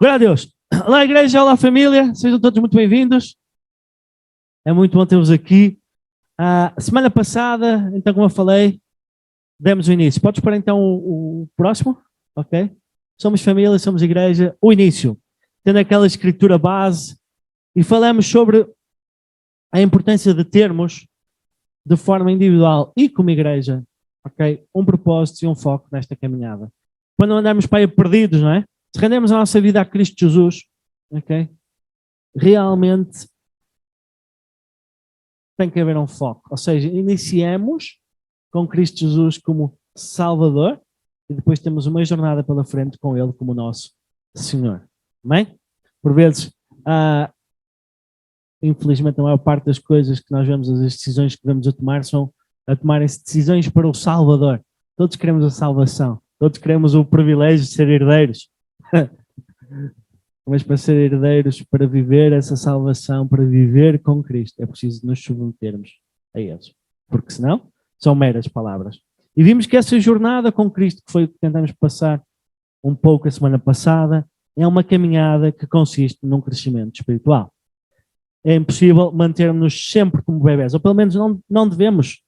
Glória a Deus. Olá, igreja, olá, família. Sejam todos muito bem-vindos. É muito bom ter-vos aqui. Semana passada, então, como eu falei, demos o início. Podes pôr então o próximo? Ok. Somos família, somos igreja. O início. Tendo aquela escritura base. E falamos sobre a importância de termos, de forma individual e como igreja, ok, um propósito e um foco nesta caminhada. Para não andarmos para aí perdidos, não é? Se rendermos a nossa vida a Cristo Jesus, ok, realmente tem que haver um foco. Ou seja, iniciemos com Cristo Jesus como Salvador e depois temos uma jornada pela frente com Ele como nosso Senhor. Amém? Por vezes, infelizmente, a maior parte das coisas que nós vemos, as decisões que vamos a tomar, são a tomarem-se decisões para o Salvador. Todos queremos a salvação. Todos queremos o privilégio de ser herdeiros. Mas para ser herdeiros, para viver essa salvação, para viver com Cristo, é preciso nos submetermos a eles. Porque senão, são meras palavras. E vimos que essa jornada com Cristo, que foi o que tentamos passar um pouco a semana passada, é uma caminhada que consiste num crescimento espiritual. É impossível mantermos-nos sempre como bebés, ou pelo menos não devemos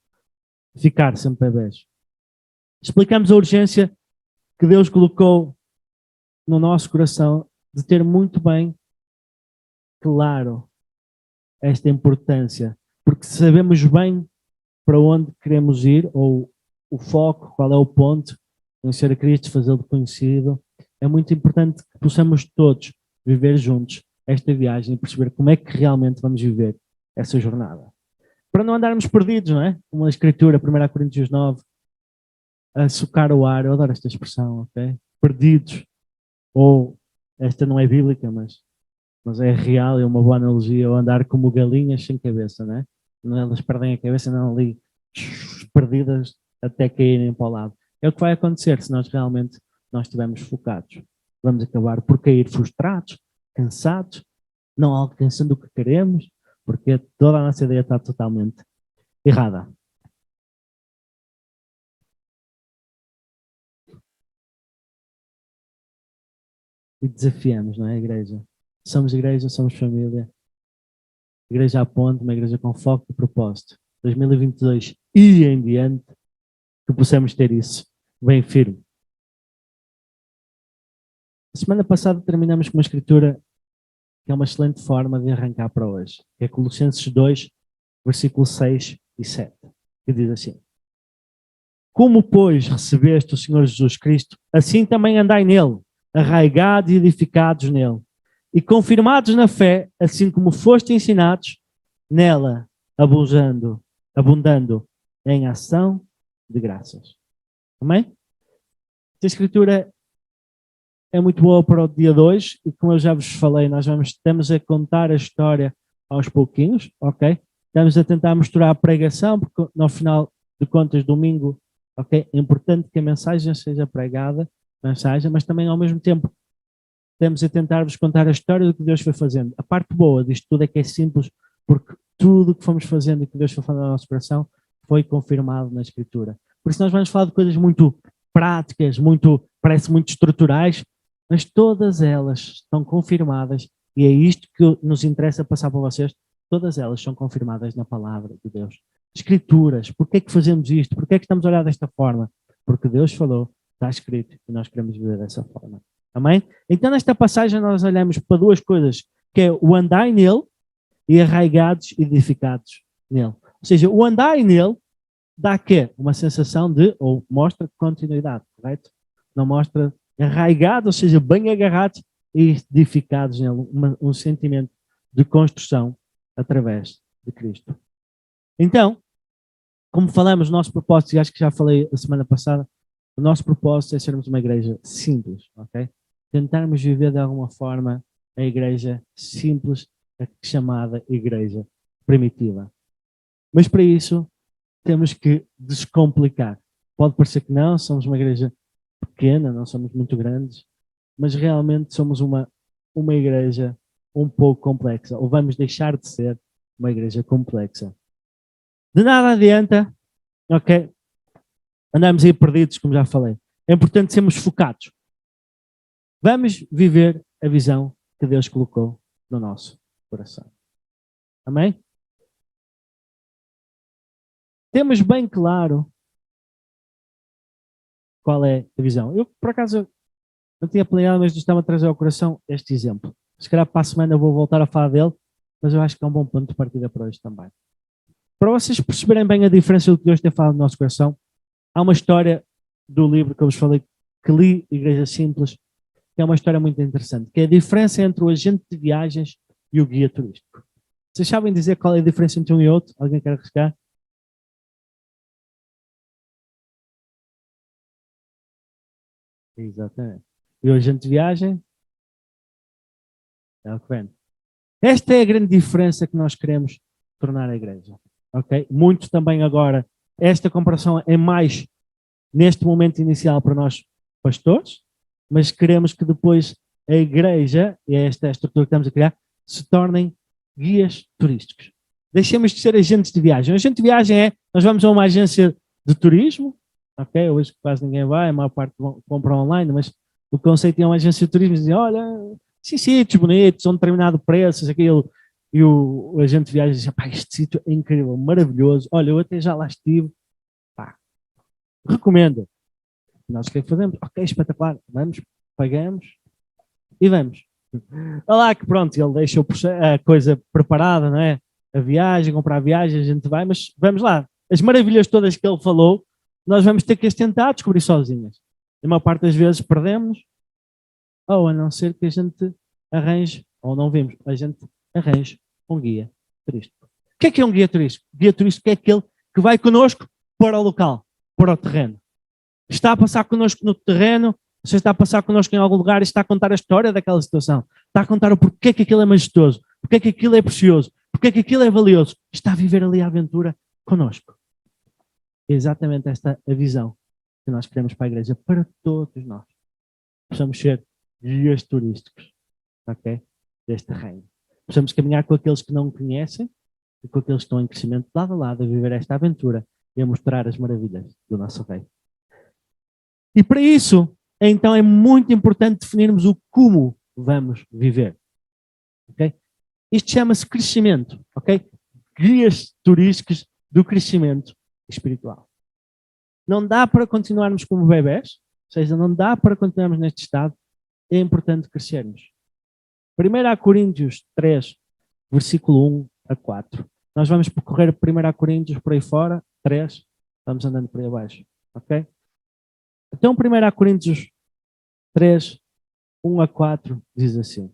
ficar sempre bebés. Explicamos a urgência que Deus colocou no nosso coração de ter muito bem claro esta importância, porque sabemos bem para onde queremos ir, ou o foco, qual é o ponto, conhecer a Cristo, fazê-lo conhecido. É muito importante que possamos todos viver juntos esta viagem e perceber como é que realmente vamos viver essa jornada. Para não andarmos perdidos, não é? Como a Escritura, 1 Coríntios 9, a socar o ar, eu adoro esta expressão, ok? Perdidos, ou esta não é bíblica, mas é real, é uma boa analogia, ou andar como galinhas sem cabeça, não é? Não, elas perdem a cabeça, não ali perdidas até caírem para o lado. É o que vai acontecer se nós realmente não estivermos focados. Vamos acabar por cair frustrados, cansados, não alcançando o que queremos, porque toda a nossa ideia está totalmente errada. E desafiamos, não é, igreja? Somos igreja, somos família. Igreja à ponte, uma igreja com foco e propósito. 2022 e em diante, que possamos ter isso bem firme. A semana passada terminamos com uma escritura que é uma excelente forma de arrancar para hoje. É Colossenses 2, versículos 6 e 7, que diz assim: Como, pois, recebeste o Senhor Jesus Cristo, assim também andai nele, arraigados e edificados nele, e confirmados na fé, assim como foste ensinados, nela abundando em ação de graças. Amém? Esta escritura é muito boa para o dia 2 e como eu já vos falei, nós estamos a contar a história aos pouquinhos, ok? Estamos a tentar misturar a pregação, porque no final de contas, domingo, ok? É importante que a mensagem seja pregada, mas também ao mesmo tempo estamos a tentar-vos contar a história do que Deus foi fazendo. A parte boa disto tudo é que é simples, porque tudo o que fomos fazendo e que Deus foi fazendo no nosso coração foi confirmado na Escritura. Por isso nós vamos falar de coisas muito práticas, parece muito estruturais, mas todas elas estão confirmadas e é isto que nos interessa passar para vocês. Todas elas são confirmadas na palavra de Deus. Escrituras, porquê é que fazemos isto? Porquê é que estamos a olhar desta forma? Porque Deus falou, está escrito e nós queremos viver dessa forma. Amém? Então nesta passagem nós olhamos para duas coisas, que é o andar nele e arraigados e edificados nele. Ou seja, o andar nele dá quê? Uma sensação de, ou mostra continuidade, correto? Não mostra arraigados, ou seja, bem agarrados e edificados nele, um sentimento de construção através de Cristo. Então, como falamos, o nosso propósito, e acho que já falei a semana passada, o nosso propósito é sermos uma igreja simples, ok? Tentarmos viver de alguma forma a igreja simples, a chamada igreja primitiva. Mas para isso, temos que descomplicar. Pode parecer que não, somos uma igreja pequena, não somos muito grandes, mas realmente somos uma igreja um pouco complexa, ou vamos deixar de ser uma igreja complexa. De nada adianta, ok? Andamos aí perdidos, como já falei. É importante sermos focados. Vamos viver a visão que Deus colocou no nosso coração. Amém? Temos bem claro qual é a visão. Eu, por acaso, não tinha planeado, mas estava a trazer ao coração este exemplo. Se calhar para a semana eu vou voltar a falar dele, mas eu acho que é um bom ponto de partida para hoje também. Para vocês perceberem bem a diferença do que Deus tem falado no nosso coração, há uma história do livro que eu vos falei, que li, Igreja Simples, que é uma história muito interessante, que é a diferença entre o agente de viagens e o guia turístico. Vocês sabem dizer qual é a diferença entre um e outro? Alguém quer arriscar? Exatamente. E o agente de viagem? É o que vem. Esta é a grande diferença que nós queremos tornar a igreja. Ok? Muito também agora, esta comparação é mais neste momento inicial para nós pastores, mas queremos que depois a igreja, e é esta a estrutura que estamos a criar, se tornem guias turísticos. Deixemos de ser agentes de viagem. O agente de viagem é, nós vamos a uma agência de turismo, ok? Hoje quase ninguém vai, a maior parte compra online, mas o conceito é uma agência de turismo e dizem, olha, sim, sítios bonitos, a um determinado preço, aquilo. E o agente de viagens diz, pá, este sítio é incrível, maravilhoso, olha, eu até já lá estive, pá, recomendo. Nós o que é que fazemos? Ok, espetacular, vamos, pagamos e vamos. Olha lá que pronto, ele deixa a coisa preparada, não é? A viagem, comprar a viagem, a gente vai, mas vamos lá. As maravilhas todas que ele falou, nós vamos ter que as tentar descobrir sozinhas. A maior parte das vezes perdemos, ou a não ser que a gente arranje, ou não vimos, a gente arranje um guia turístico. O que é um guia turístico? Guia turístico é aquele que vai connosco para o local, para o terreno. Está a passar connosco no terreno, você está a passar connosco em algum lugar e está a contar a história daquela situação. Está a contar o porquê que aquilo é majestoso, porquê que aquilo é precioso, porquê que aquilo é valioso. Está a viver ali a aventura connosco. É exatamente esta a visão que nós queremos para a igreja, para todos nós. Precisamos ser guias turísticos, ok? Deste reino. Precisamos caminhar com aqueles que não conhecem e com aqueles que estão em crescimento lado a lado, a viver esta aventura e a mostrar as maravilhas do nosso rei. E para isso, então é muito importante definirmos o como vamos viver. Okay? Isto chama-se crescimento. Okay? Guias turísticos do crescimento espiritual. Não dá para continuarmos como bebés, ou seja, não dá para continuarmos neste estado, é importante crescermos. 1 Coríntios 3, versículo 1 a 4. Nós vamos percorrer 1 Coríntios por aí fora, 3, vamos andando por aí abaixo. Ok? Então 1 Coríntios 3, 1 a 4 diz assim: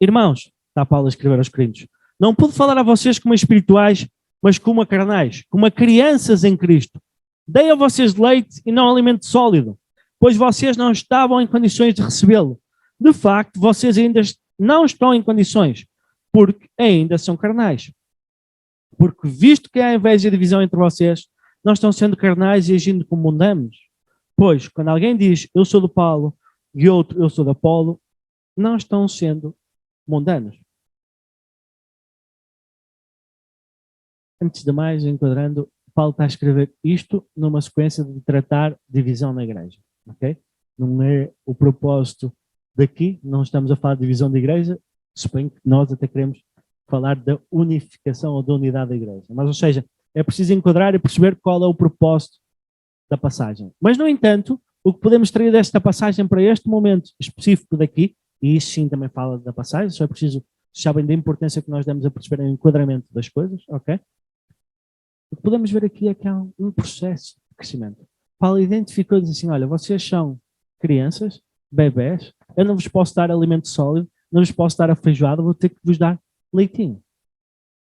Irmãos, está Paulo a escrever aos Coríntios, não pude falar a vocês como a espirituais, mas como a carnais, como a crianças em Cristo. Dei a vocês leite e não alimento sólido, pois vocês não estavam em condições de recebê-lo. De facto, vocês ainda não estão em condições, porque ainda são carnais. Porque visto que há inveja e divisão entre vocês, não estão sendo carnais e agindo como mundamos. Pois, quando alguém diz, eu sou do Paulo, e outro, eu sou do Apolo, não estão sendo mundanos. Antes de mais, enquadrando, Paulo está a escrever isto numa sequência de tratar divisão na igreja. Okay? Não é o propósito daqui, não estamos a falar de divisão da igreja, suponho que nós até queremos falar da unificação ou da unidade da igreja. Mas, ou seja, é preciso enquadrar e perceber qual é o propósito da passagem. Mas, no entanto, o que podemos trazer desta passagem para este momento específico daqui, e isso sim também fala da passagem, só é preciso, sabem da importância que nós demos a perceber o enquadramento das coisas, ok? O que podemos ver aqui é que há um processo de crescimento. Paulo identificou e diz assim, olha, vocês são crianças, bebés, eu não vos posso dar alimento sólido, não vos posso dar a feijoada, vou ter que vos dar leitinho.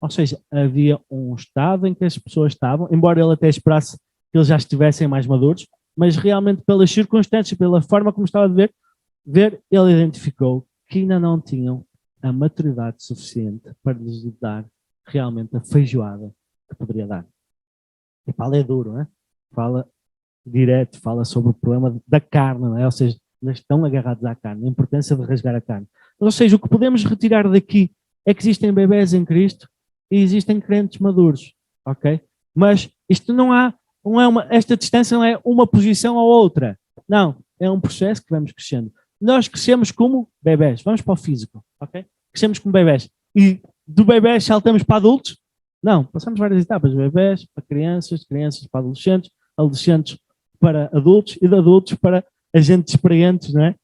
Ou seja, havia um estado em que as pessoas estavam, embora ele até esperasse que eles já estivessem mais maduros, mas realmente pelas circunstâncias, pela forma como estava a ver, ele identificou que ainda não tinham a maturidade suficiente para lhes dar realmente a feijoada que poderia dar. E Paulo é duro, não é? Fala direto, fala sobre o problema da carne, não é? Ou seja, eles estão agarrados à carne, a importância de rasgar a carne. Ou seja, o que podemos retirar daqui é que existem bebés em Cristo e existem crentes maduros, ok? Mas isto esta distância não é uma posição ou outra. Não, é um processo que vamos crescendo. nós crescemos como bebés. Vamos para o físico, ok? Crescemos como bebés. E do bebés saltamos para adultos? Não, passamos várias etapas. Bebés para crianças, crianças para adolescentes, adolescentes para adultos e de adultos para agentes experientes, não é?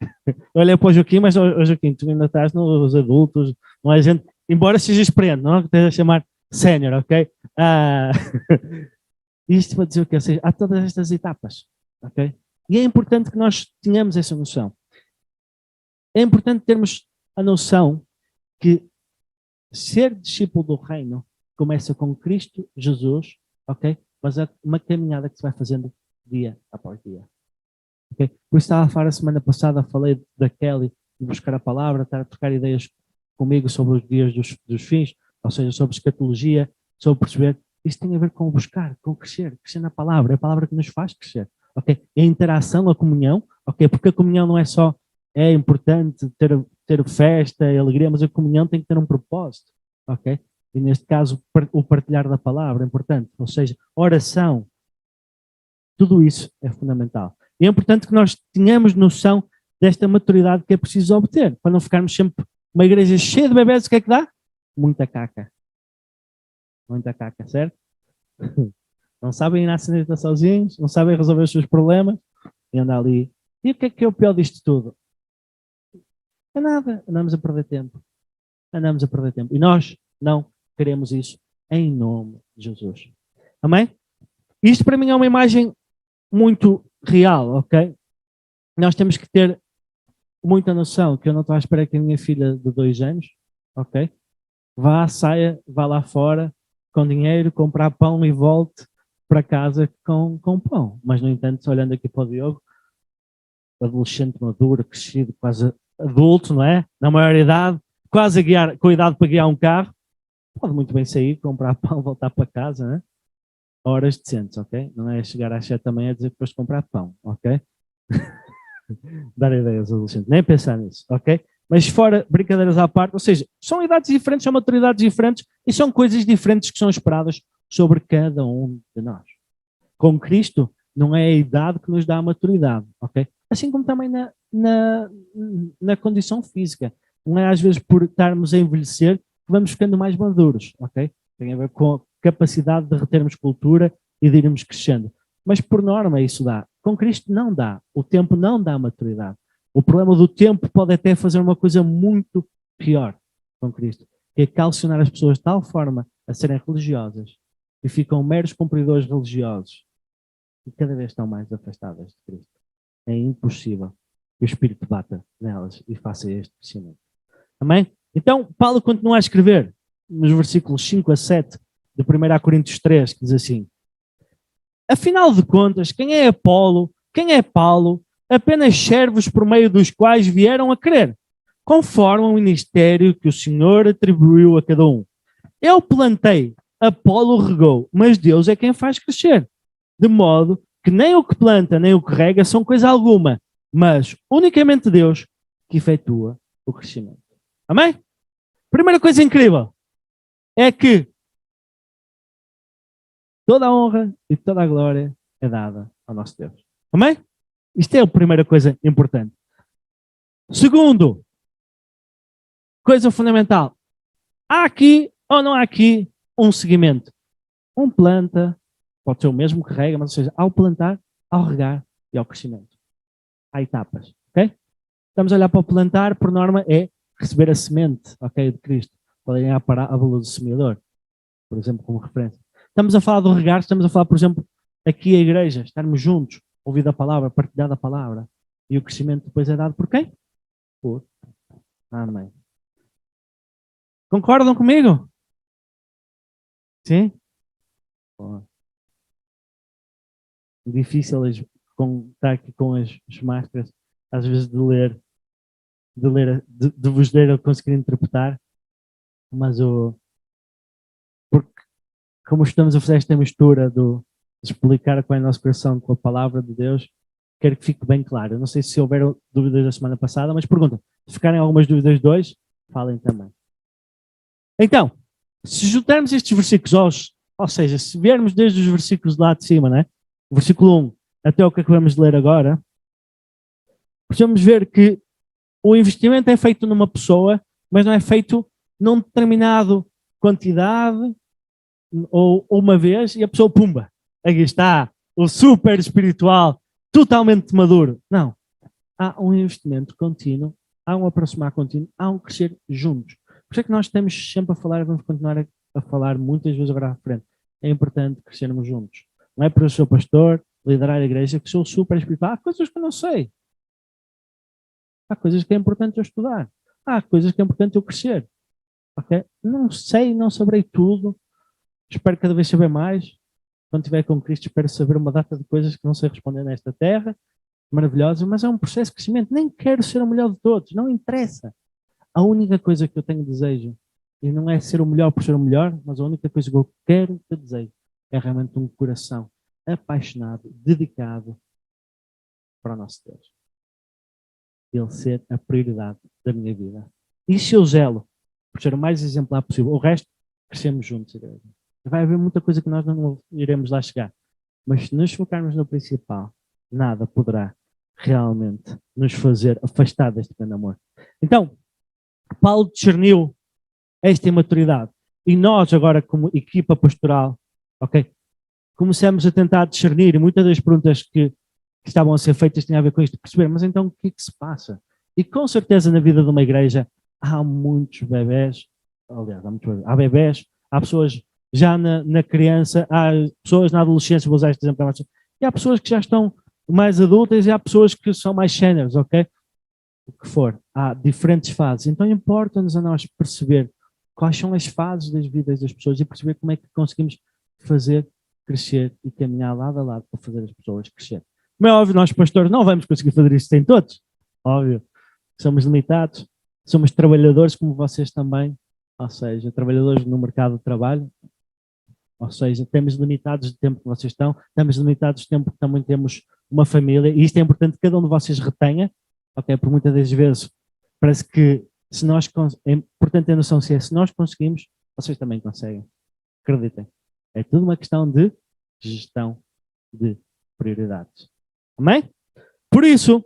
Olha para o Joaquim, mas Joaquim, tu ainda estás nos adultos, não é gente, embora seja experiente, não é? Que esteja a chamar sénior, ok? Isto para dizer o quê? Ou seja, há todas estas etapas, ok? E é importante que nós tenhamos essa noção. É importante termos a noção que ser discípulo do reino começa com Cristo Jesus, ok? Mas é uma caminhada que se vai fazendo dia após dia. Okay? Por isso estava a falar a semana passada, falei da Kelly, de buscar a palavra, estar a trocar ideias comigo sobre os dias dos fins, ou seja, sobre escatologia, sobre perceber. Isso tem a ver com buscar, com crescer na palavra. É a palavra que nos faz crescer. Okay? É a interação, a comunhão, okay? Porque a comunhão não é só, é importante ter festa e alegria, mas a comunhão tem que ter um propósito. Okay? E neste caso, o partilhar da palavra é importante. Ou seja, oração, tudo isso é fundamental. E é importante que nós tenhamos noção desta maturidade que é preciso obter, para não ficarmos sempre uma igreja cheia de bebés. O que é que dá? Muita caca. Muita caca, certo? Não sabem ir à sanita sozinhos, não sabem resolver os seus problemas, e andam ali. E o que é o pior disto tudo? É nada, andamos a perder tempo. Andamos a perder tempo. E nós não queremos isso em nome de Jesus. Amém? Isto para mim é uma imagem muito real, ok? Nós temos que ter muita noção que eu não estou à espera que a minha filha de 2 anos, ok? Saia, vá lá fora com dinheiro, comprar pão e volte para casa com pão. Mas, no entanto, olhando aqui para o Diogo, adolescente maduro, crescido, quase adulto, não é? Na maior idade, quase com a idade para guiar um carro, pode muito bem sair, comprar pão, voltar para casa, não é? Horas decentes, ok? Não é chegar às 7 da manhã e dizer que depois comprar pão, ok? Dar ideias aos adolescentes, nem pensar nisso, ok? Mas fora, brincadeiras à parte, ou seja, são idades diferentes, são maturidades diferentes e são coisas diferentes que são esperadas sobre cada um de nós. Com Cristo, não é a idade que nos dá a maturidade, ok? Assim como também na condição física. Não é às vezes por estarmos a envelhecer que vamos ficando mais maduros, ok? Tem a ver com a capacidade de retermos cultura e de irmos crescendo. Mas por norma isso dá. Com Cristo não dá. O tempo não dá maturidade. O problema do tempo pode até fazer uma coisa muito pior com Cristo, que é calcionar as pessoas de tal forma a serem religiosas e ficam meros cumpridores religiosos e cada vez estão mais afastadas de Cristo. É impossível que o Espírito bata nelas e faça este crescimento. Amém? Então, Paulo continua a escrever nos versículos 5 a 7 de 1 Coríntios 3, que diz assim: afinal de contas, quem é Apolo, quem é Paulo, apenas servos por meio dos quais vieram a crer, conforme o ministério que o Senhor atribuiu a cada um. Eu plantei, Apolo regou, mas Deus é quem faz crescer. De modo que nem o que planta nem o que rega são coisa alguma, mas unicamente Deus que efetua o crescimento. Amém? Primeira coisa incrível é que toda a honra e toda a glória é dada ao nosso Deus. Amém? Isto é a primeira coisa importante. Segundo, coisa fundamental. Há aqui ou não há aqui um seguimento? Um planta, pode ser o mesmo que rega, mas ou seja, ao plantar, ao regar e ao crescimento. Há etapas, ok? Estamos a olhar para o plantar, por norma, é receber a semente, ok, de Cristo. Podem ir à parábola do semeador, por exemplo, como referência. Estamos a falar do regar, estamos a falar, por exemplo, aqui a igreja, estarmos juntos, ouvir a palavra, partilhar a palavra. E o crescimento depois é dado por quem? Por Amém. Concordam comigo? Sim? Bom. Difícil estar aqui com as máscaras, às vezes de vos ler a conseguir interpretar, mas porque como estamos a fazer esta mistura de explicar qual é o nosso coração com a palavra de Deus, quero que fique bem claro. Eu não sei se houveram dúvidas da semana passada, mas pergunta. Se ficarem algumas dúvidas de hoje, falem também. Então, se juntarmos estes versículos, ou seja, se viermos desde os versículos de lá de cima, né? O versículo 1 até o que acabamos de ler agora, podemos ver que o investimento é feito numa pessoa, mas não é feito num determinado quantidade ou uma vez e a pessoa, pumba, aqui está, o super espiritual, totalmente maduro. Não. Há um investimento contínuo, há um aproximar contínuo, há um crescer juntos. Por isso é que nós estamos sempre a falar e vamos continuar a falar muitas vezes agora à frente. É importante crescermos juntos. Não é para eu ser pastor, liderar a igreja, que sou super espiritual. Há coisas que eu não sei. Há coisas que é importante eu estudar. Há coisas que é importante eu crescer. Okay? Não sei, não saberei tudo. Espero cada vez saber mais. Quando estiver com Cristo, espero saber uma data de coisas que não sei responder nesta terra. Maravilhosa, mas é um processo de crescimento. Nem quero ser o melhor de todos. Não interessa. A única coisa que eu tenho desejo, e não é ser o melhor por ser o melhor, mas a única coisa que eu quero, que eu desejo, é realmente um coração apaixonado, dedicado para o nosso Deus. Ele ser a prioridade da minha vida. E se eu zelo por ser o mais exemplar possível, o resto, crescemos juntos, igreja. Vai haver muita coisa que nós não iremos lá chegar. Mas se nos focarmos no principal, nada poderá realmente nos fazer afastar deste grande amor. Então, Paulo discerniu esta imaturidade. E nós agora, como equipa pastoral, ok, começamos a tentar discernir, e muitas das perguntas que estavam a ser feitas tinham a ver com isto, perceber, mas então o que é que se passa? E com certeza na vida de uma igreja há muitos bebés, aliás, há bebés, há pessoas já na criança, há pessoas na adolescência, vou usar este exemplo, e há pessoas que já estão mais adultas e há pessoas que são mais seniors, ok? O que for, há diferentes fases. Então importa-nos a nós perceber quais são as fases das vidas das pessoas e perceber como é que conseguimos fazer crescer e caminhar lado a lado para fazer as pessoas crescer. Como é óbvio, nós pastores não vamos conseguir fazer isto sem todos. Óbvio, somos limitados, somos trabalhadores como vocês também, ou seja, trabalhadores no mercado de trabalho, ou seja, temos limitados de tempo que vocês estão, temos limitados de tempo que também temos uma família, e isto é importante que cada um de vocês retenha, ok? Por muitas das vezes parece que se nós, é importante ter noção se nós conseguimos, vocês também conseguem. Acreditem. É tudo uma questão de gestão de prioridades. Amém? Por isso,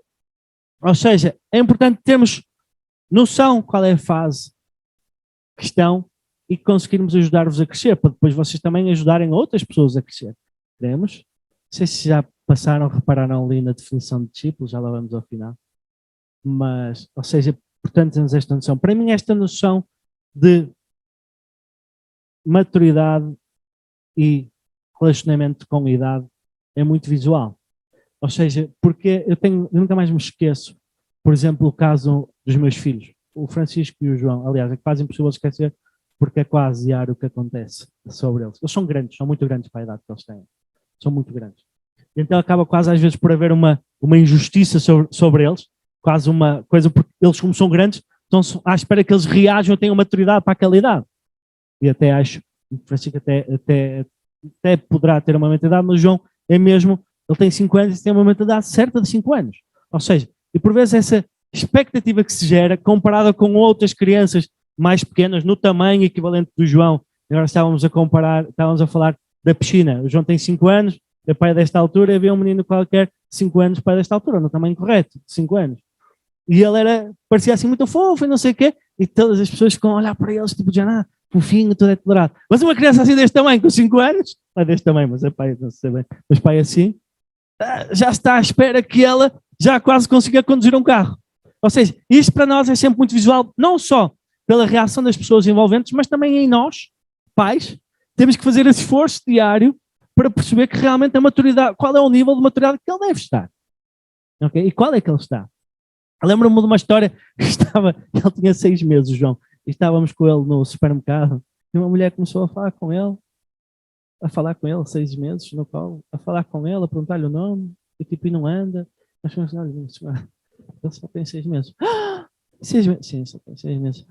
ou seja, é importante termos noção qual é a fase que estão e conseguirmos ajudar-vos a crescer, para depois vocês também ajudarem outras pessoas a crescer. Queremos? Não sei se já passaram, repararam ali na definição de discípulos, já lá vamos ao final. Mas, ou seja, portanto, temos esta noção. Para mim, esta noção de maturidade e relacionamento com idade é muito visual. Ou seja, porque eu nunca mais me esqueço, por exemplo, o caso dos meus filhos, o Francisco e o João, aliás, é quase impossível esquecer, porque é quase diário o que acontece sobre eles. Eles são grandes, são muito grandes para a idade que eles têm. São muito grandes. Então acaba quase às vezes por haver uma injustiça sobre eles, quase uma coisa, porque eles como são grandes, estão à espera que eles reajam e tenham maturidade para aquela idade. E até acho, o Francisco até poderá ter uma mentalidade, mas o João é mesmo, ele tem 5 anos e tem uma mentalidade certa de 5 anos. Ou seja, e por vezes essa expectativa que se gera, comparada com outras crianças mais pequenas, no tamanho equivalente do João, agora estávamos a falar da piscina. O João tem 5 anos, é pai desta altura, havia um menino qualquer de 5 anos, pai desta altura, no tamanho correto, de 5 anos. E ele parecia assim muito fofo e não sei o quê, e todas as pessoas ficam a olhar para eles, tipo, já fofinho, tudo é tolerado. Mas uma criança assim deste tamanho, com 5 anos, não é deste tamanho, mas é pai, não sei bem, mas pai assim, já está à espera que ela já quase consiga conduzir um carro. Ou seja, isto para nós é sempre muito visual, não só pela reação das pessoas envolventes, mas também em nós, pais, temos que fazer esse esforço diário para perceber que realmente a maturidade, qual é o nível de maturidade que ele deve estar. Okay? E qual é que ele está? Lembro-me de uma história que ele tinha 6 meses, João, e estávamos com ele no supermercado, e uma mulher começou a falar com ele, 6 meses no colo, a falar com ele, a perguntar-lhe o nome, e tipo, e não anda. Nós fomos assim, olha, ele só tem 6 meses. 6 meses? Sim, só tem 6 meses.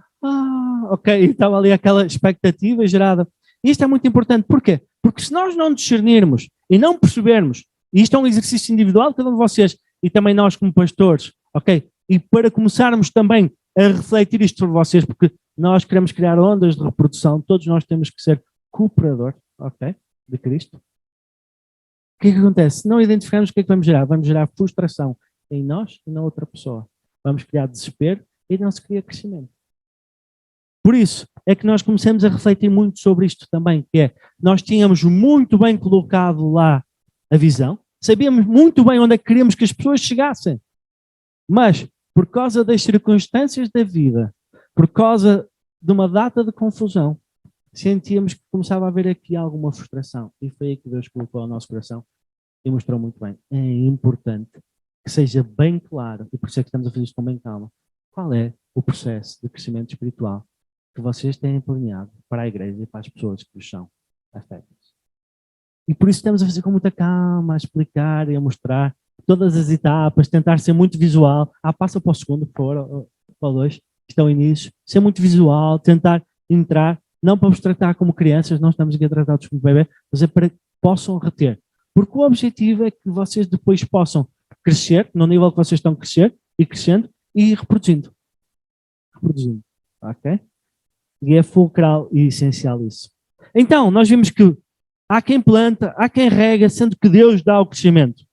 Ok, e estava ali aquela expectativa gerada. E isto é muito importante, porquê? Porque se nós não discernirmos e não percebermos, e isto é um exercício individual de cada um de vocês, e também nós como pastores, ok? E para começarmos também a refletir isto sobre vocês, porque nós queremos criar ondas de reprodução, todos nós temos que ser cooperadores, ok? De Cristo. O que é que acontece? Se não identificarmos o que é que vamos gerar? Vamos gerar frustração em nós e na outra pessoa. vamos criar desespero e não se cria crescimento. Por isso é que nós começamos a refletir muito sobre isto também, que é, nós tínhamos muito bem colocado lá a visão, sabíamos muito bem onde é que queríamos que as pessoas chegassem, mas por causa das circunstâncias da vida, por causa de uma data de confusão, sentíamos que começava a haver aqui alguma frustração, e foi aí que Deus colocou ao nosso coração e mostrou muito bem. É importante que seja bem claro, e por isso é que estamos a fazer isto com bem calma, qual é o processo de crescimento espiritual que vocês têm planeado para a igreja e para as pessoas que vos são afetas. E por isso estamos a fazer com muita calma, a explicar e a mostrar todas as etapas, tentar ser muito visual. Passa para o segundo, por favor, para o 2, que está o início. Ser muito visual, tentar entrar, não para vos tratar como crianças, não estamos aqui a tratar-vos como bebê, mas é para que possam reter. Porque o objetivo é que vocês depois possam crescer, no nível que vocês estão a crescer, e crescendo, e reproduzindo. Reproduzindo, ok? E é fulcral e essencial isso. Então, nós vimos que há quem planta, há quem rega, sendo que Deus dá o crescimento.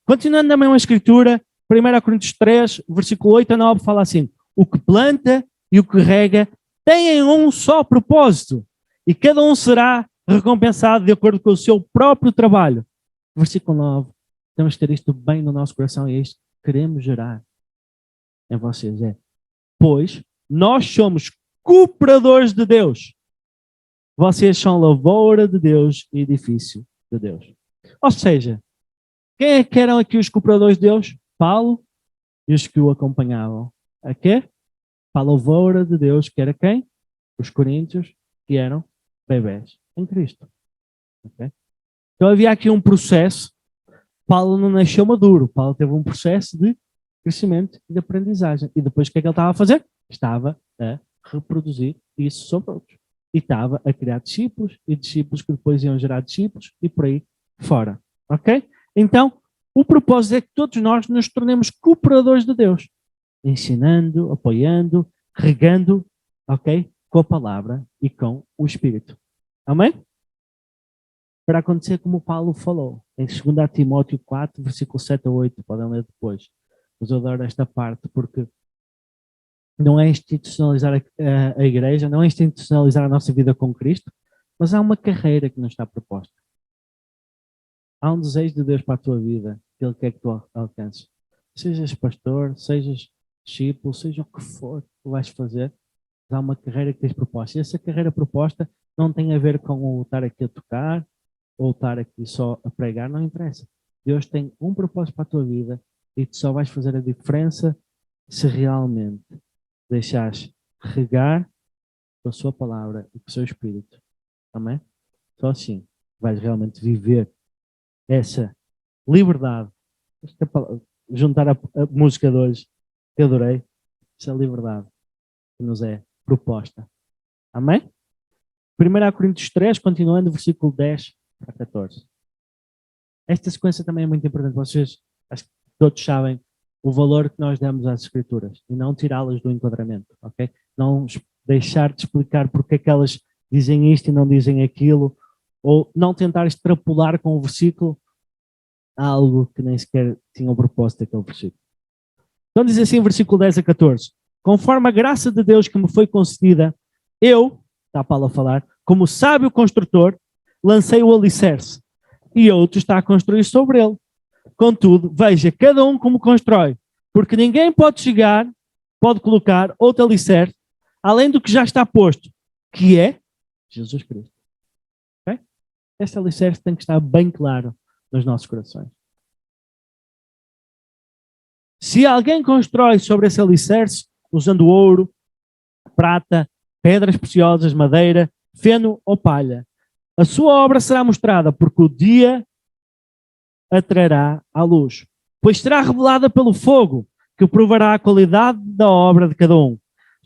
Continuando na mesma escritura, 1 Coríntios 3, versículo 8 a 9, fala assim: o que planta e o que rega têm um só propósito, e cada um será recompensado de acordo com o seu próprio trabalho. Versículo 9, temos que ter isto bem no nosso coração, e é isto que queremos gerar em vocês. Pois nós somos cooperadores de Deus. Vocês são lavoura de Deus e edifício de Deus. Ou seja, quem é que eram aqui os cooperadores de Deus? Paulo e os que o acompanhavam. A quê? Para a lavoura de Deus, que era quem? Os coríntios, que eram bebés em Cristo. Okay? Então havia aqui um processo. Paulo não nasceu maduro. Paulo teve um processo de crescimento e de aprendizagem. E depois o que é que ele estava a fazer? Estava a reproduzir isso sobre outros. E estava a criar discípulos, e discípulos que depois iam gerar discípulos, e por aí fora. Ok? Então, o propósito é que todos nós nos tornemos cooperadores de Deus. Ensinando, apoiando, regando, ok? Com a palavra e com o Espírito. Amém? Para acontecer como Paulo falou, em 2 Timóteo 4, versículo 7 a 8, podem ler depois. Mas eu adoro esta parte porque não é institucionalizar a igreja, não é institucionalizar a nossa vida com Cristo, mas há uma carreira que nos está proposta. Há um desejo de Deus para a tua vida, que Ele quer que tu alcances. Sejas pastor, sejas discípulo, seja o que for que tu vais fazer, há uma carreira que tens proposta. E essa carreira proposta não tem a ver com o estar aqui a tocar, ou estar aqui só a pregar, não interessa. Deus tem um propósito para a tua vida e tu só vais fazer a diferença se realmente deixares regar com a sua palavra e com o seu espírito. Amém? Só assim vais realmente viver essa liberdade. Juntar a música de hoje, que adorei, essa liberdade que nos é proposta. Amém? 1 Coríntios 3, continuando, versículo 10 a 14. Esta sequência também é muito importante. Vocês, acho que todos sabem o valor que nós damos às Escrituras e não tirá-las do enquadramento, ok? Não deixar de explicar porque é que elas dizem isto e não dizem aquilo, ou não tentar extrapolar com o versículo algo que nem sequer tinha o propósito daquele versículo. Então diz assim, versículo 10 a 14. Conforme a graça de Deus que me foi concedida, eu, está Paulo a falar, como sábio construtor, lancei o alicerce e outro está a construir sobre ele. Contudo, veja cada um como constrói, porque ninguém pode colocar outro alicerce, além do que já está posto, que é Jesus Cristo. Okay? Este alicerce tem que estar bem claro nos nossos corações. Se alguém constrói sobre esse alicerce, usando ouro, prata, pedras preciosas, madeira, feno ou palha, a sua obra será mostrada, porque o dia a trará à luz, pois será revelada pelo fogo, que provará a qualidade da obra de cada um.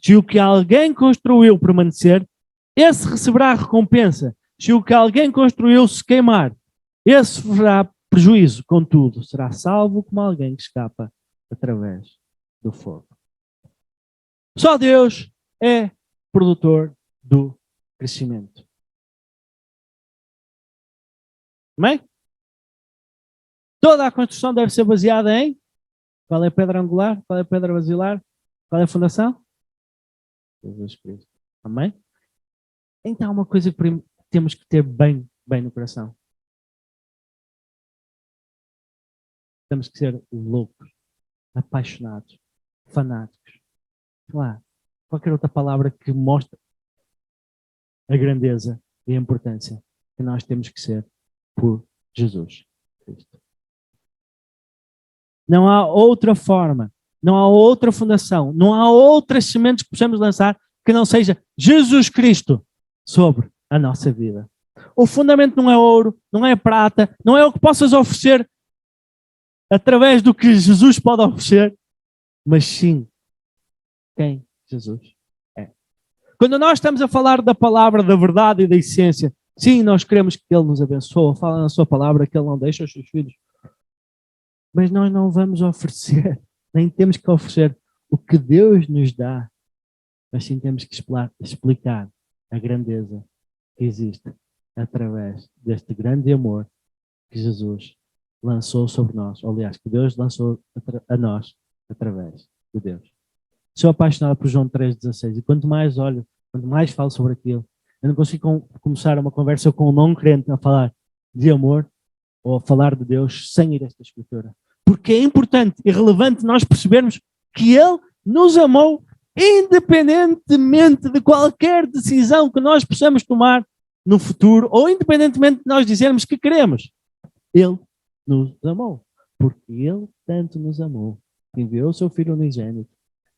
Se o que alguém construiu permanecer, esse receberá a recompensa. Se o que alguém construiu se queimar, esse sofrerá prejuízo. Contudo, será salvo como alguém que escapa através do fogo. Só Deus é produtor do crescimento. Amém? Toda a construção deve ser baseada em Qual é a pedra angular? Qual é a pedra basilar? Qual é a fundação? Jesus Cristo. Amém? Então, uma coisa que temos que ter bem no coração. Temos que ser loucos, apaixonados, fanáticos. Lá, qualquer outra palavra que mostre a grandeza e a importância que nós temos que ser por Jesus Cristo. Não há outra forma, não há outra fundação, não há outras sementes que possamos lançar que não seja Jesus Cristo sobre a nossa vida. O fundamento não é ouro, não é prata, não é o que possas oferecer através do que Jesus pode oferecer, mas sim quem Jesus é. Quando nós estamos a falar da palavra, da verdade e da essência, sim, nós queremos que Ele nos abençoe, fala na sua palavra que Ele não deixa os seus filhos. Mas nós não vamos oferecer, nem temos que oferecer o que Deus nos dá, mas sim temos que explicar a grandeza que existe através deste grande amor que Jesus lançou sobre nós, ou, aliás, que Deus lançou a nós através de Deus. Sou apaixonado por João 3,16 e quanto mais olho, quanto mais falo sobre aquilo, eu não consigo começar uma conversa com um não crente a falar de amor ou a falar de Deus sem ir a esta escritura. Porque é importante e relevante nós percebermos que Ele nos amou independentemente de qualquer decisão que nós possamos tomar no futuro ou independentemente de nós dizermos que queremos. Ele nos amou. Porque Ele tanto nos amou que enviou o seu Filho unigênito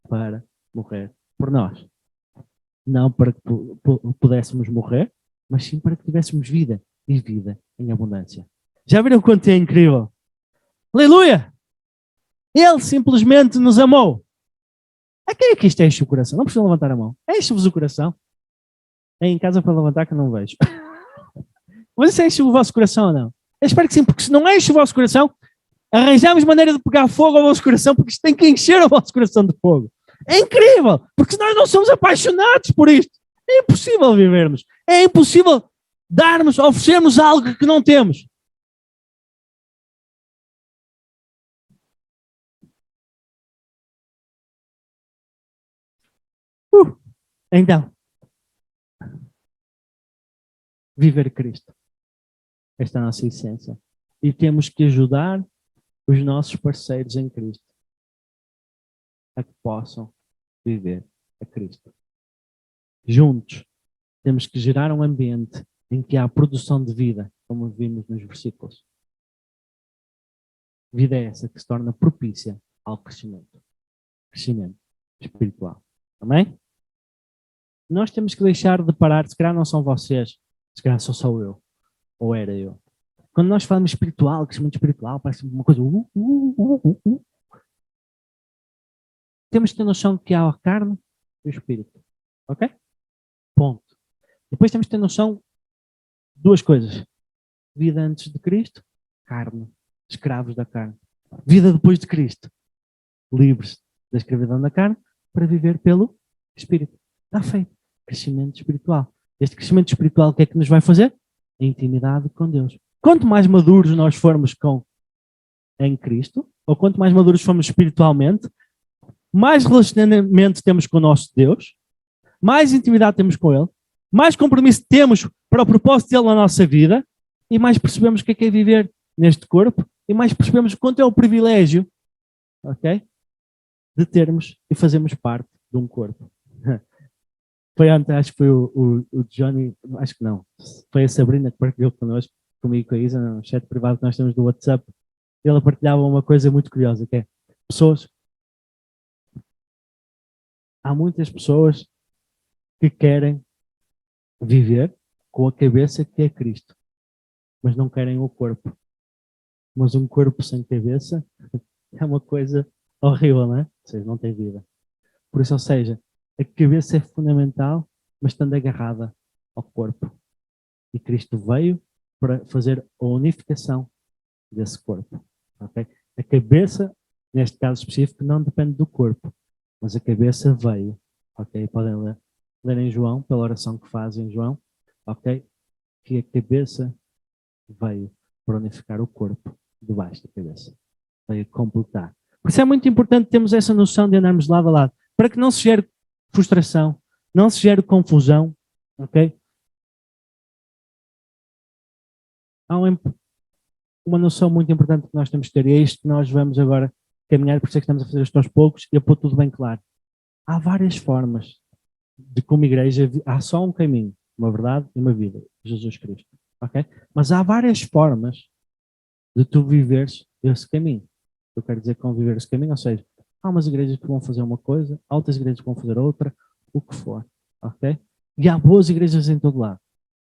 para morrer por nós. Não para que pudéssemos morrer, mas sim para que tivéssemos vida e vida em abundância. Já viram quanto é incrível? Aleluia! Ele simplesmente nos amou. A quem é que isto enche o coração? Não precisam levantar a mão. Enche-vos o coração. É em casa para levantar que eu não vejo. Mas isso enche o vosso coração ou não? Eu espero que sim, porque se não enche o vosso coração, arranjamos maneira de pegar fogo ao vosso coração, porque isto tem que encher o vosso coração de fogo. É incrível, porque se nós não somos apaixonados por isto, é impossível vivermos. É impossível darmos, oferecermos algo que não temos. Então, viver Cristo. Esta é a nossa essência. E temos que ajudar os nossos parceiros em Cristo a que possam viver a Cristo. Juntos, temos que gerar um ambiente em que há produção de vida, como vimos nos versículos. Vida é essa que se torna propícia ao crescimento. Crescimento espiritual. Amém? Nós temos que deixar de parar, se calhar não são vocês, se calhar sou eu, ou era eu. Quando nós falamos espiritual, crescimento espiritual, parece uma coisa... Temos que ter noção de que há a carne e o espírito. Ok? Ponto. Depois temos que ter noção de duas coisas. Vida antes de Cristo, carne, escravos da carne. Vida depois de Cristo, livres da escravidão da carne, para viver pelo Espírito. Está feito. Crescimento espiritual. Este crescimento espiritual, o que é que nos vai fazer? A intimidade com Deus. Quanto mais maduros nós formos em Cristo, ou quanto mais maduros formos espiritualmente, mais relacionamento temos com o nosso Deus, mais intimidade temos com Ele, mais compromisso temos para o propósito dele na nossa vida, e mais percebemos o que é viver neste corpo, e mais percebemos quanto é o privilégio, ok? De termos e fazermos parte de um corpo. Foi ontem, acho que foi o Johnny, acho que não, foi a Sabrina que partilhou connosco, comigo com a Isa, no chat privado que nós temos do WhatsApp. Ela partilhava uma coisa muito curiosa, que é pessoas. Há muitas pessoas que querem viver com a cabeça que é Cristo, mas não querem o corpo. Mas um corpo sem cabeça é uma coisa horrível, não é? Ou seja, não tem vida. Por isso, ou seja, a cabeça é fundamental, mas estando agarrada ao corpo. E Cristo veio para fazer a unificação desse corpo. Okay? A cabeça, neste caso específico, não depende do corpo, mas a cabeça veio. Okay? Podem ler em João, pela oração que faz em João, okay? Que a cabeça veio para unificar o corpo debaixo da cabeça. Veio completar. Por isso é muito importante termos essa noção de andarmos lado a lado, para que não se gere frustração, não se gere confusão, ok? Há uma noção muito importante que nós temos que ter, e é isto que nós vamos agora caminhar, por isso é que estamos a fazer isto aos poucos e a pôr tudo bem claro. Há várias formas de como igreja, há só um caminho, uma verdade e uma vida, Jesus Cristo, ok? Mas há várias formas de tu viveres esse caminho. Eu quero dizer com viver esse caminho, ou seja, há umas igrejas que vão fazer uma coisa, há outras igrejas que vão fazer outra, o que for, ok? E há boas igrejas em todo lado,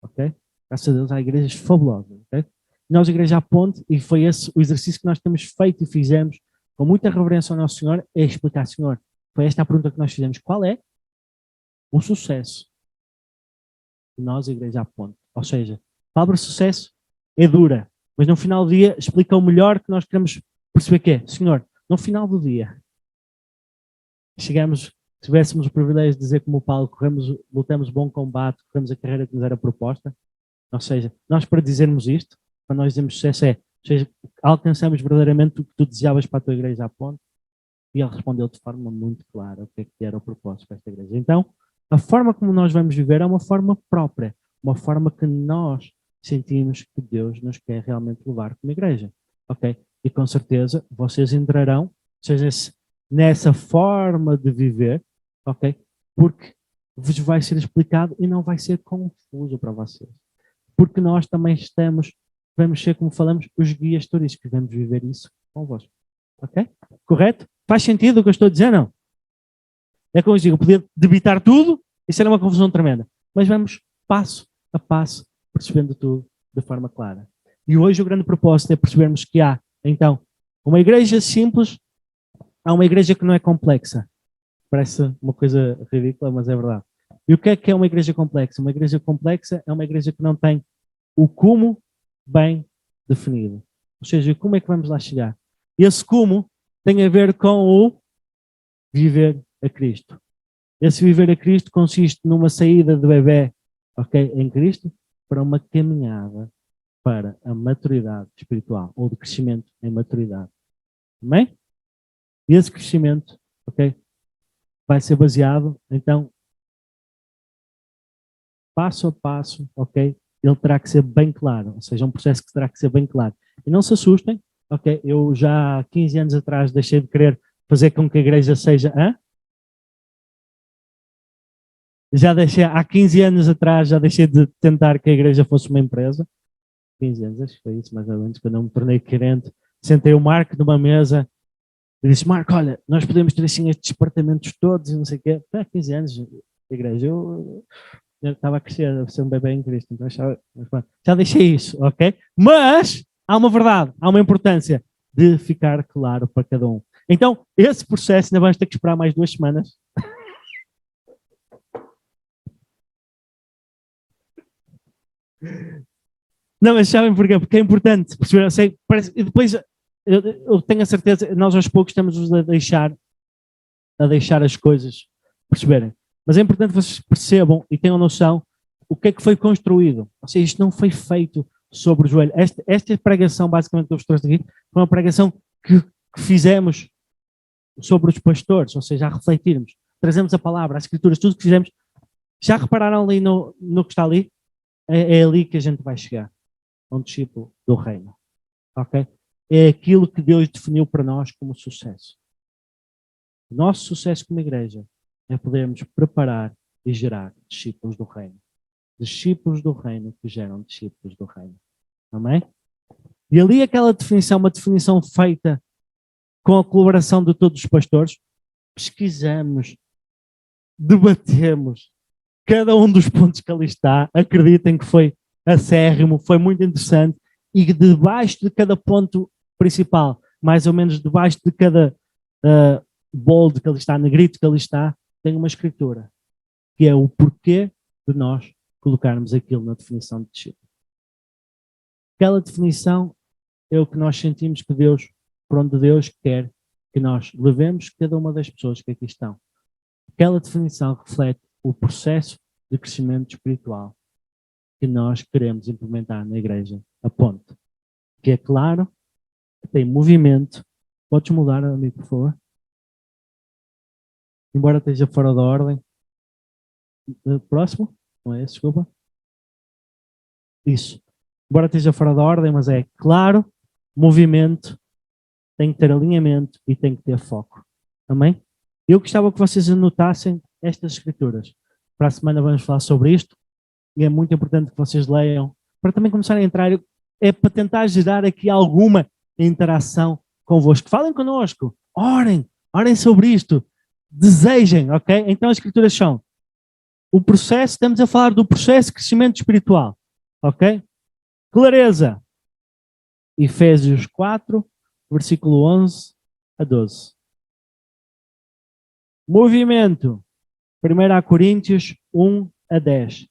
ok? Graças a Deus há igrejas fabulosas, ok? Nós, a Igreja à Ponte, e foi esse o exercício que nós temos feito e fizemos com muita reverência ao nosso Senhor, é explicar, Senhor, foi esta a pergunta que nós fizemos, qual é o sucesso de nós, a Igreja à Ponte? Ou seja, a palavra sucesso é dura, mas no final do dia explica o melhor que nós queremos perceber que é, Senhor, no final do dia, chegamos, tivéssemos o privilégio de dizer como o Paulo, lutamos bom combate, corremos a carreira que nos era proposta, ou seja, nós para dizermos isto, para nós dizermos sucesso é, ou seja, alcançamos verdadeiramente o que tu desejavas para a tua igreja à Ponte, e ele respondeu de forma muito clara o que é que era o propósito para esta igreja. Então, a forma como nós vamos viver é uma forma própria, uma forma que nós sentimos que Deus nos quer realmente levar como igreja, ok? E com certeza vocês entrarão, ou seja, nessa forma de viver, ok? Porque vos vai ser explicado e não vai ser confuso para vocês. Porque nós também vamos ser, como falamos, os guias turísticos, vamos viver isso convosco. Ok? Correto? Faz sentido o que eu estou a dizer, não? É como eu digo, poder debitar tudo, isso era uma confusão tremenda. Mas vamos passo a passo, percebendo tudo de forma clara. E hoje o grande propósito é percebermos que há, então, uma igreja simples, há uma igreja que não é complexa. Parece uma coisa ridícula, mas é verdade. E o que é uma igreja complexa? Uma igreja complexa é uma igreja que não tem o como bem definido. Ou seja, como é que vamos lá chegar? Esse como tem a ver com o viver a Cristo. Esse viver a Cristo consiste numa saída de bebê, ok, em Cristo, para uma caminhada para a maturidade espiritual, ou de crescimento em maturidade. Amém? E esse crescimento, ok, vai ser baseado, então, passo a passo, ok, ele terá que ser bem claro, ou seja, um processo que terá que ser bem claro. E não se assustem, ok, eu já há 15 anos atrás deixei de querer fazer com que a igreja seja... Já deixei, há 15 anos atrás, já deixei de tentar que a igreja fosse uma empresa. 15 anos, acho que foi isso mais ou menos, quando eu me tornei crente. Sentei o Marco numa mesa e disse, Marco, olha, nós podemos ter assim estes departamentos todos e não sei o quê. Há 15 anos, a igreja, eu estava a crescer, a ser um bebê em Cristo, então já deixei isso, ok? Mas há uma verdade, há uma importância de ficar claro para cada um. Então, esse processo ainda vamos ter que esperar mais 2 semanas. Não, mas sabem porquê? Porque é importante perceber, eu sei, e depois eu tenho a certeza, nós aos poucos estamos a deixar as coisas perceberem. Mas é importante que vocês percebam e tenham noção o que é que foi construído. Ou seja, isto não foi feito sobre o joelho. Esta pregação, basicamente, que eu vos trouxe aqui, foi uma pregação que fizemos sobre os pastores, ou seja, a refletirmos. Trazemos a palavra, as escrituras, tudo que fizemos. Já repararam ali no que está ali? É ali que a gente vai chegar. Um discípulo do reino. Ok? É aquilo que Deus definiu para nós como sucesso. O nosso sucesso como igreja é podermos preparar e gerar discípulos do reino. Discípulos do reino que geram discípulos do reino. Amém? E ali aquela definição, uma definição feita com a colaboração de todos os pastores, pesquisamos, debatemos cada um dos pontos que ali está. Acreditem que foi acérrimo, foi muito interessante, e debaixo de cada ponto principal, mais ou menos debaixo de cada bold que ali está, negrito que ali está, tem uma escritura, que é o porquê de nós colocarmos aquilo na definição de discípulo. Aquela definição é o que nós sentimos que Deus, por onde Deus quer que nós levemos cada uma das pessoas que aqui estão. Aquela definição reflete o processo de crescimento espiritual que nós queremos implementar na igreja, a ponte. Que é claro, que tem movimento, Podes mudar, amigo, por favor? Embora esteja fora da ordem. Próximo? Não é esse, desculpa. Isso. Embora esteja fora da ordem, mas é claro, movimento, tem que ter alinhamento e tem que ter foco. Amém? Eu gostava que vocês anotassem estas escrituras. Para a semana vamos falar sobre isto e é muito importante que vocês leiam para também começarem a entrar, é para tentar gerar aqui alguma interação convosco. Falem connosco, orem sobre isto, desejem, ok? Então as escrituras são o processo, estamos a falar do processo de crescimento espiritual, ok? Clareza, Efésios 4, versículo 11 a 12. Movimento, 1 Coríntios 1 a 10.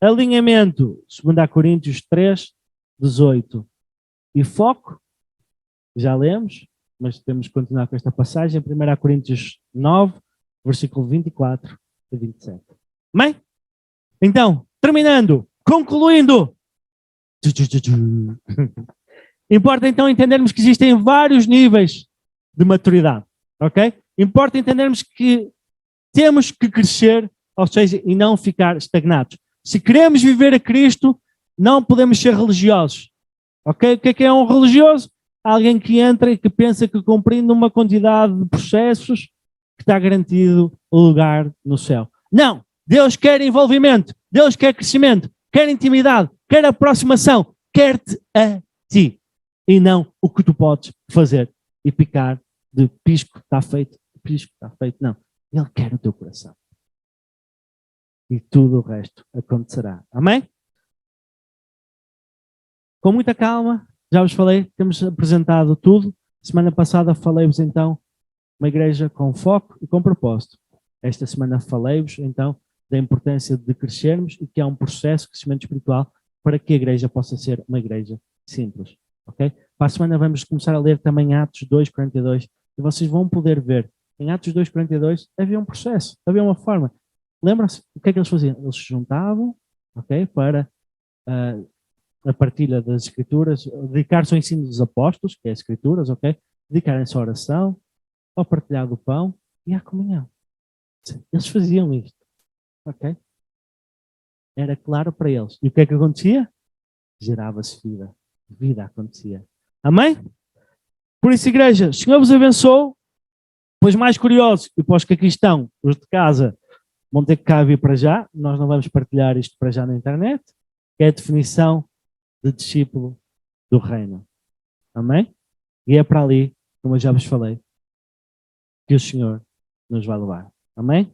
Alinhamento, 2 Coríntios 3, 18. E foco, já lemos, mas temos que continuar com esta passagem, 1 Coríntios 9, versículo 24 a 27. Amém? Então, terminando, concluindo. Importa então entendermos que existem vários níveis de maturidade, ok? Importa entendermos que temos que crescer, ou seja, e não ficar estagnados. Se queremos viver a Cristo, não podemos ser religiosos, ok? O que é um religioso? Alguém que entra e que pensa que cumprindo uma quantidade de processos que está garantido o lugar no céu. Não! Deus quer envolvimento, Deus quer crescimento, quer intimidade, quer aproximação, quer-te a ti. E não o que tu podes fazer e picar de pisco está feito, não. Ele quer o teu coração. E tudo o resto acontecerá. Amém? Com muita calma, já vos falei, temos apresentado tudo. Semana passada falei-vos então uma igreja com foco e com propósito. Esta semana falei-vos então da importância de crescermos e que há um processo de crescimento espiritual para que a igreja possa ser uma igreja simples. Ok? Para a semana vamos começar a ler também Atos 2:42 e vocês vão poder ver. Em Atos 2:42 havia um processo, havia uma forma. Lembram-se o que é que eles faziam? Eles se juntavam, ok, para a partilha das escrituras, dedicar-se ao ensino dos apóstolos, que é as escrituras, ok? Dedicarem-se à oração, ao partilhar do pão e à comunhão. Eles faziam isto, ok? Era claro para eles. E o que é que acontecia? Gerava-se vida. Vida acontecia. Amém? Por isso, igreja, o Senhor vos abençoe. Pois mais curiosos, e para os que aqui estão, os de casa, vão ter que cá vir para já. Nós não vamos partilhar isto para já na internet, que é a definição de discípulo do reino. Amém? E é para ali, como eu já vos falei, que o Senhor nos vai levar. Amém?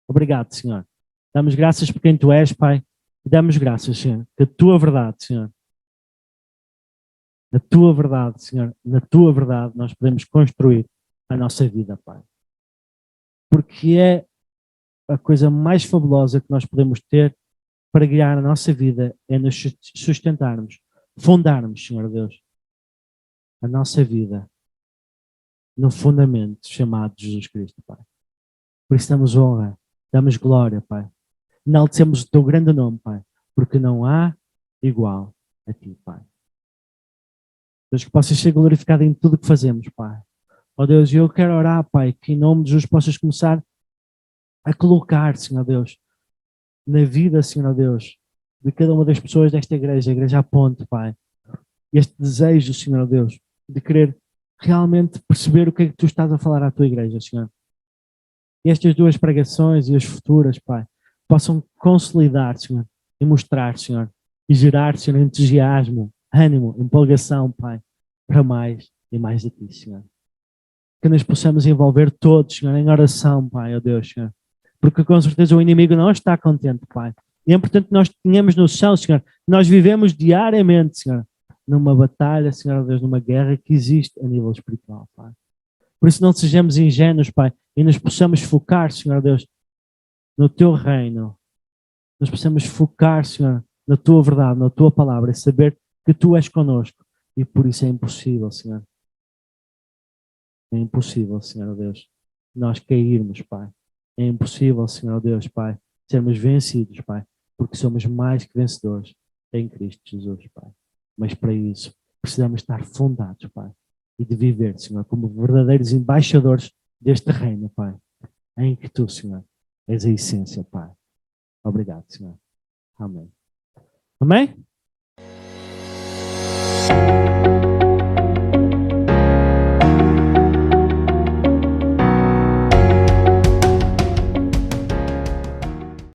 Obrigado, Senhor. Damos graças por quem Tu és, Pai. E damos graças, Senhor, que a Tua verdade, Senhor, na Tua verdade, Senhor, na Tua verdade nós podemos construir a nossa vida, Pai. Porque é a coisa mais fabulosa que nós podemos ter para guiar a nossa vida, é nos sustentarmos, fundarmos, Senhor Deus, a nossa vida no fundamento chamado Jesus Cristo, Pai. Por isso damos honra, damos glória, Pai. Enaltecemos o Teu grande nome, Pai, porque não há igual a Ti, Pai. Deus, que possas ser glorificado em tudo o que fazemos, Pai. Ó Deus, eu quero orar, Pai, que em nome de Jesus possas começar a colocar, Senhor Deus, na vida, Senhor Deus, de cada uma das pessoas desta igreja, a Igreja Ponte, Pai, este desejo, Senhor Deus, de querer realmente perceber o que é que Tu estás a falar à Tua igreja, Senhor. E estas duas pregações e as futuras, Pai, possam consolidar, Senhor, e mostrar, Senhor, e gerar, Senhor, entusiasmo, ânimo, empolgação, Pai, para mais e mais de Ti, Senhor. Que nos possamos envolver todos, Senhor, em oração, Pai, ó Deus, Senhor. Porque com certeza o inimigo não está contente, Pai. E é importante que nós tenhamos noção, Senhor, que nós vivemos diariamente, Senhor, numa batalha, Senhor, ó Deus, numa guerra que existe a nível espiritual, Pai. Por isso não sejamos ingênuos, Pai, e nos possamos focar, Senhor, ó Deus, no Teu reino. Nos possamos focar, Senhor, na Tua verdade, na Tua palavra, e saber que Tu és connosco. E por isso é impossível, Senhor. É impossível, Senhor Deus, nós cairmos, Pai. É impossível, Senhor Deus, Pai, sermos vencidos, Pai, porque somos mais que vencedores em Cristo Jesus, Pai. Mas para isso precisamos estar fundados, Pai, e de viver, Senhor, como verdadeiros embaixadores deste reino, Pai, em que Tu, Senhor, és a essência, Pai. Obrigado, Senhor. Amém. Amém?